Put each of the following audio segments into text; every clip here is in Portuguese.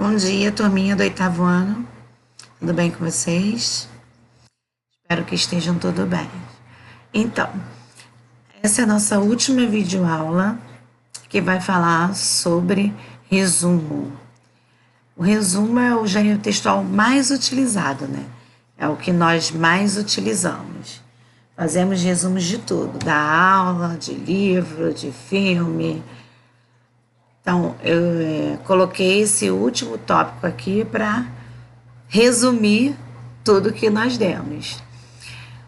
Bom dia, turminha do 8º ano. Tudo bem com vocês? Espero que estejam tudo bem. Então, essa é a nossa última videoaula que vai falar sobre resumo. O resumo é o gênero textual mais utilizado, né? É o que nós mais utilizamos. Fazemos resumos de tudo, da aula, de livro, de filme. Então, eu coloquei esse último tópico aqui para resumir tudo que nós demos.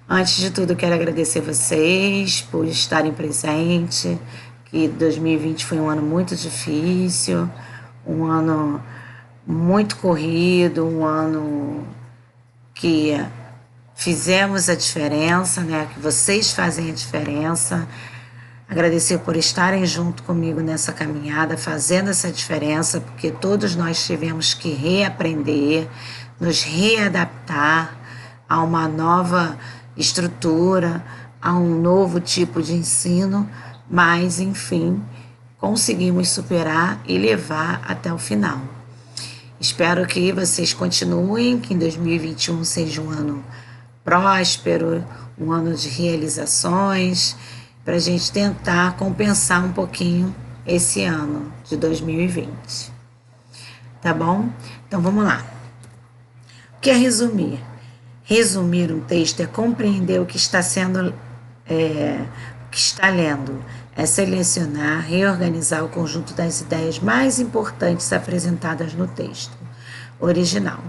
Antes de tudo, quero agradecer vocês por estarem presentes, que 2020 foi um ano muito difícil, um ano muito corrido, um ano que fizemos a diferença, né? Que vocês fazem a diferença. Agradecer por estarem junto comigo nessa caminhada, fazendo essa diferença, porque todos nós tivemos que reaprender, nos readaptar a uma nova estrutura, a um novo tipo de ensino, mas, enfim, conseguimos superar e levar até o final. Espero que vocês continuem, que em 2021 seja um ano próspero, um ano de realizações, para a gente tentar compensar um pouquinho esse ano de 2020. Tá bom? Então vamos lá. O que é resumir? Resumir um texto é compreender o que está sendo, o que está lendo, é selecionar, reorganizar o conjunto das ideias mais importantes apresentadas no texto original,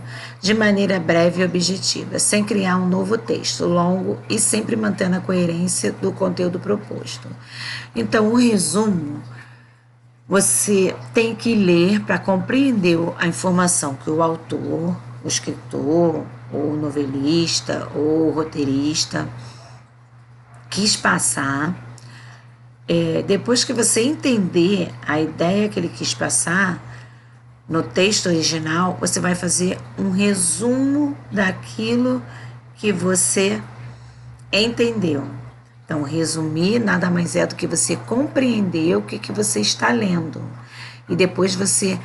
de maneira breve e objetiva, sem criar um novo texto longo e sempre mantendo a coerência do conteúdo proposto. Então, o resumo, você tem que ler para compreender a informação que o autor, o escritor, o novelista ou o roteirista quis passar. Depois que você entender a ideia que ele quis passar, no texto original, você vai fazer um resumo daquilo que você entendeu. Então, resumir nada mais é do que você compreender o que você está lendo. E depois você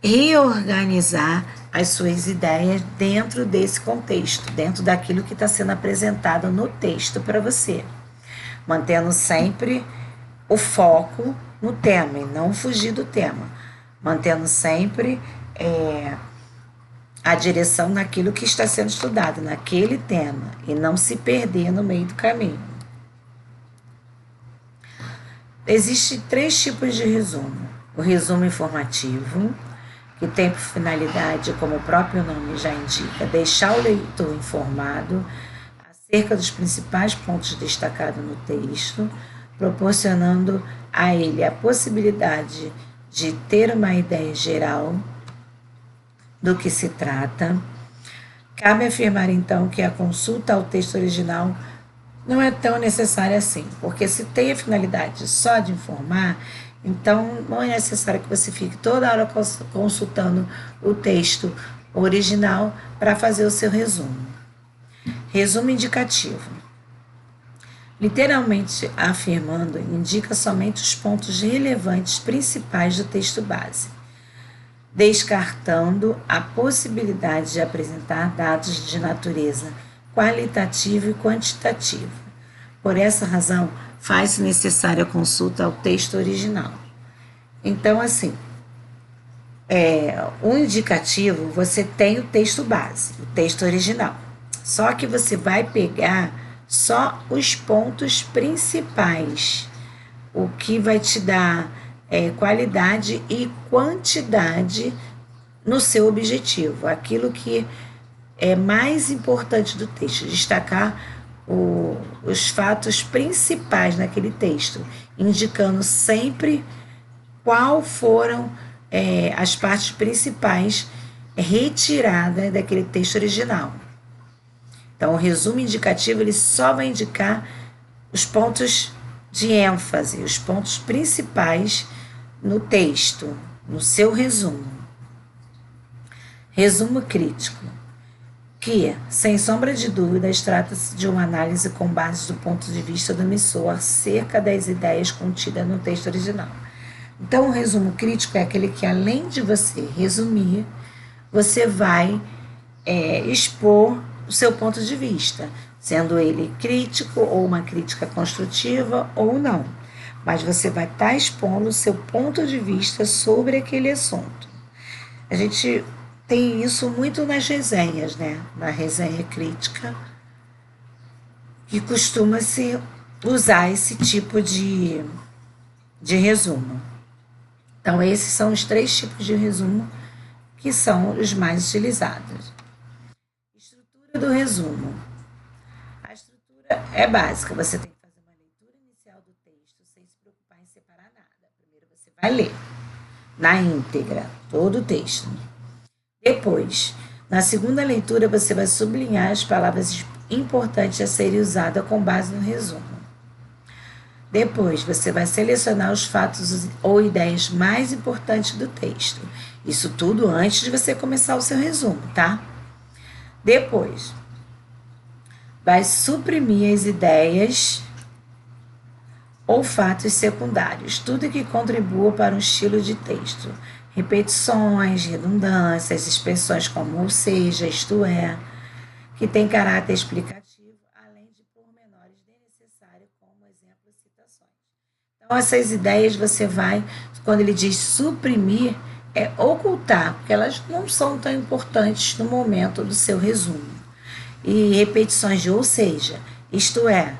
reorganizar as suas ideias dentro desse contexto, dentro daquilo que está sendo apresentado no texto para você. Mantendo sempre o foco no tema e não fugir do tema. Mantendo sempre a direção naquilo que está sendo estudado, naquele tema, e não se perder no meio do caminho. Existem 3 tipos de resumo. O resumo informativo, que tem por finalidade, como o próprio nome já indica, deixar o leitor informado acerca dos principais pontos destacados no texto, proporcionando a ele a possibilidade de ter uma ideia geral do que se trata. Cabe afirmar, então, que a consulta ao texto original não é tão necessária assim, porque se tem a finalidade só de informar, então não é necessário que você fique toda hora consultando o texto original para fazer o seu resumo. Resumo indicativo. Literalmente afirmando, indica somente os pontos relevantes principais do texto base, descartando a possibilidade de apresentar dados de natureza qualitativa e quantitativa. Por essa razão, faz-se necessária a consulta ao texto original. Então, assim, o indicativo, você tem o texto base, o texto original. Só que você vai pegar só os pontos principais, o que vai te dar qualidade e quantidade no seu objetivo, aquilo que é mais importante do texto, destacar os fatos principais naquele texto, indicando sempre qual foram as partes principais retiradas daquele texto original. Então, o resumo indicativo ele só vai indicar os pontos de ênfase, os pontos principais no texto, no seu resumo. Resumo crítico, que, sem sombra de dúvidas, trata-se de uma análise com base do ponto de vista do emissor acerca das ideias contidas no texto original. Então, o resumo crítico é aquele que, além de você resumir, você vai expor o seu ponto de vista, sendo ele crítico ou uma crítica construtiva ou não. Mas você vai estar expondo o seu ponto de vista sobre aquele assunto. A gente tem isso muito nas resenhas, né? Na resenha crítica, que costuma-se usar esse tipo de resumo. Então, esses são os 3 tipos de resumo que são os mais utilizados. Estrutura do resumo. A estrutura é básica, você tem que fazer uma leitura inicial do texto sem se preocupar em separar nada. Primeiro você vai ler na íntegra todo o texto. Depois, na segunda leitura, você vai sublinhar as palavras importantes a serem usadas com base no resumo. Depois, você vai selecionar os fatos ou ideias mais importantes do texto. Isso tudo antes de você começar o seu resumo, tá? Depois, vai suprimir as ideias ou fatos secundários, tudo que contribua para um estilo de texto. Repetições, redundâncias, expressões como ou seja, isto é, que tem caráter explicativo, além de pormenores desnecessários, como exemplo, citações. Então, essas ideias você vai, quando ele diz suprimir, é ocultar, porque elas não são tão importantes no momento do seu resumo. E repetições de ou seja, isto é,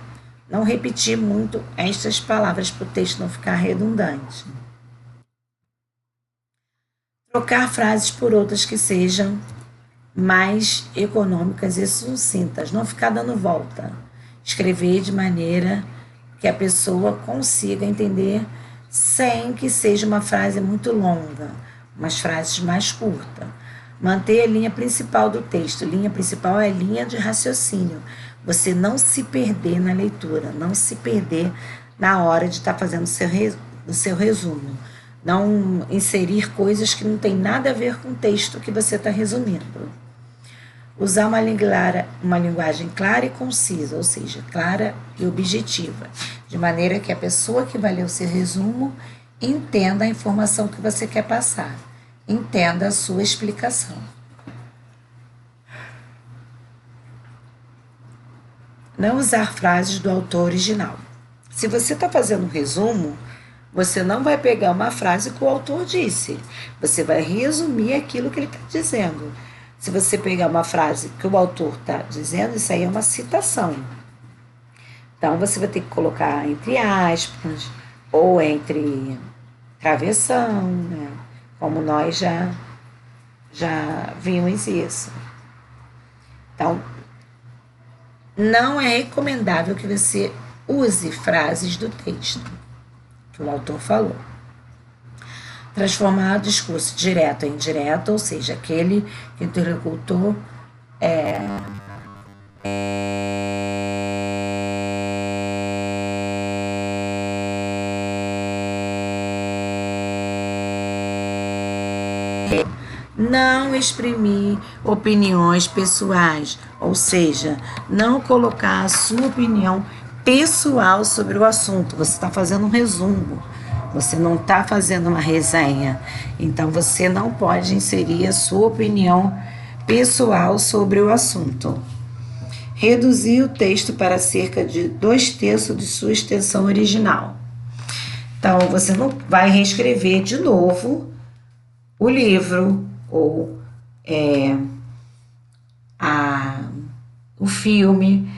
não repetir muito estas palavras para o texto não ficar redundante. Trocar frases por outras que sejam mais econômicas e sucintas, não ficar dando volta. Escrever de maneira que a pessoa consiga entender sem que seja uma frase muito longa, umas frases mais curtas. Manter a linha principal do texto. Linha principal é linha de raciocínio. Você não se perder na leitura, não se perder na hora de estar fazendo o seu resumo. Não inserir coisas que não tem nada a ver com o texto que você está resumindo. Usar uma linguagem clara e concisa, ou seja, clara e objetiva, de maneira que a pessoa que vai ler o seu resumo entenda a informação que você quer passar, entenda a sua explicação. Não usar frases do autor original. Se você está fazendo um resumo, você não vai pegar uma frase que o autor disse. Você vai resumir aquilo que ele está dizendo. Se você pegar uma frase que o autor está dizendo, isso aí é uma citação. Então, você vai ter que colocar entre aspas ou entre travessão, né? Como nós já vimos isso. Então, não é recomendável que você use frases do texto que o autor falou. Transformar o discurso direto em indireto, ou seja, aquele que o interlocutor não exprimir opiniões pessoais, ou seja, não colocar a sua opinião pessoal sobre o assunto. Você está fazendo um resumo, você não está fazendo uma resenha, então você não pode inserir a sua opinião pessoal sobre o assunto. Reduzir o texto para cerca de 2/3 de sua extensão original. Então, você não vai reescrever de novo o livro ou o filme.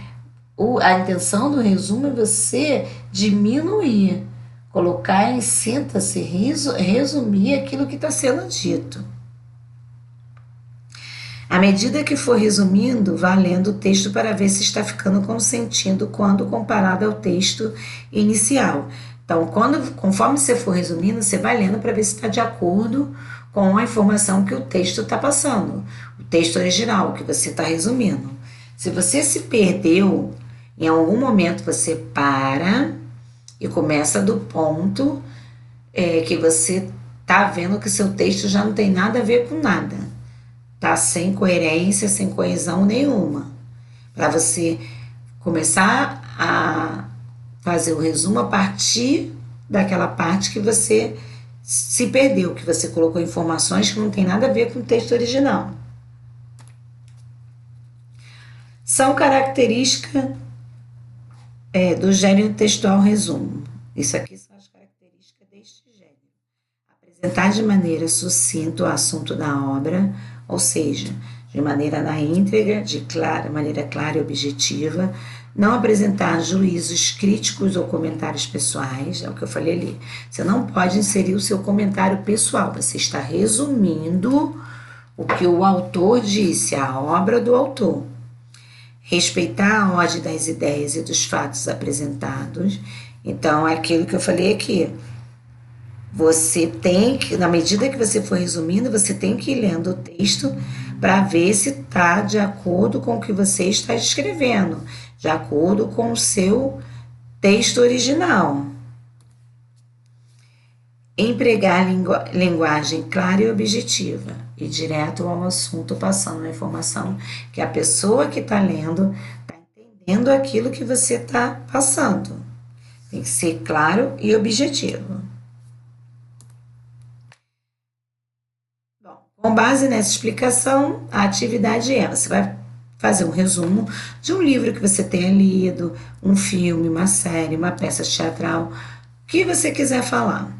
A intenção do resumo é você diminuir, colocar em síntese, resumir aquilo que está sendo dito. À medida que for resumindo, vá lendo o texto para ver se está ficando com sentido quando comparado ao texto inicial. Então, conforme você for resumindo, você vai lendo para ver se está de acordo com a informação que o texto está passando, o texto original que você está resumindo. Se você se perdeu, em algum momento você para e começa do ponto que você está vendo que seu texto já não tem nada a ver com nada. Está sem coerência, sem coesão nenhuma. Para você começar a fazer o resumo a partir daquela parte que você se perdeu, que você colocou informações que não tem nada a ver com o texto original. São características do gênero textual resumo. Isso aqui são as características deste gênero. Apresentar de maneira sucinta o assunto da obra, ou seja, de maneira na íntegra, maneira clara e objetiva, não apresentar juízos críticos ou comentários pessoais, é o que eu falei ali. Você não pode inserir o seu comentário pessoal, você está resumindo o que o autor disse, a obra do autor. Respeitar a ordem das ideias e dos fatos apresentados. Então, é aquilo que eu falei aqui. Você tem que, na medida que você for resumindo, você tem que ir lendo o texto para ver se está de acordo com o que você está escrevendo, de acordo com o seu texto original. Empregar linguagem clara e objetiva e direto ao assunto, passando a informação que a pessoa que está lendo está entendendo aquilo que você está passando. Tem que ser claro e objetivo. Bom, com base nessa explicação, a atividade você vai fazer um resumo de um livro que você tenha lido, um filme, uma série, uma peça teatral, o que você quiser falar.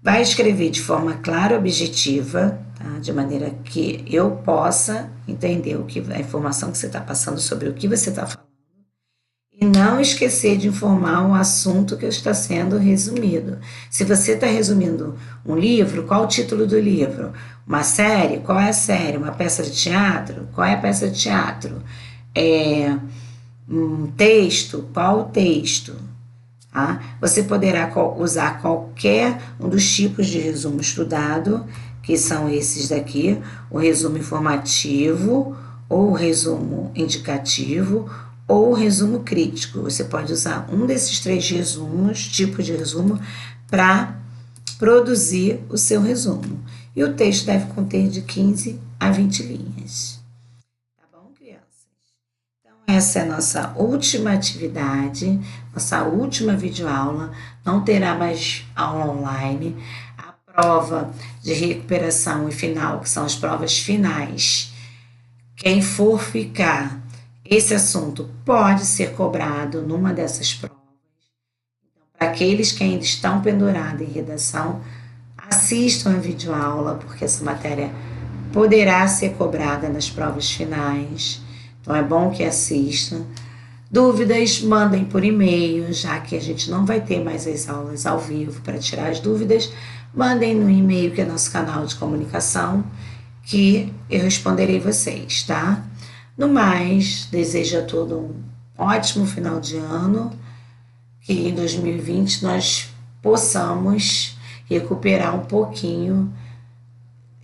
Vai escrever de forma clara e objetiva, tá? De maneira que eu possa entender a informação que você está passando sobre o que você está falando. E não esquecer de informar o assunto que está sendo resumido. Se você está resumindo um livro, qual o título do livro? Uma série? Qual é a série? Uma peça de teatro? Qual é a peça de teatro? Um texto? Qual o texto? Tá? Você poderá usar qualquer um dos tipos de resumo estudado, que são esses daqui, o resumo informativo, ou o resumo indicativo, ou o resumo crítico. Você pode usar um desses 3 tipos de resumo, para produzir o seu resumo. E o texto deve conter de 15 a 20 linhas. Tá bom, crianças? Então, essa é a nossa última atividade, nossa última videoaula. Não terá mais aula online. A prova de recuperação e final, que são as provas finais. Quem for ficar, esse assunto pode ser cobrado numa dessas provas. Então, para aqueles que ainda estão pendurados em redação, assistam a videoaula, porque essa matéria poderá ser cobrada nas provas finais. Então, é bom que assistam. Dúvidas, mandem por e-mail, já que a gente não vai ter mais as aulas ao vivo para tirar as dúvidas. Mandem no e-mail, que é nosso canal de comunicação, que eu responderei vocês, tá? No mais, desejo a todos um ótimo final de ano, que em 2020 nós possamos recuperar um pouquinho,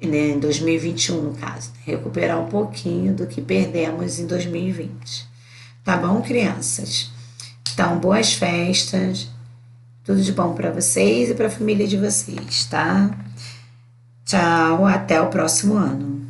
né, em 2021 no caso, recuperar um pouquinho do que perdemos em 2020. Tá bom, crianças? Então, boas festas, tudo de bom para vocês e para a família de vocês, tá? Tchau, até o próximo ano.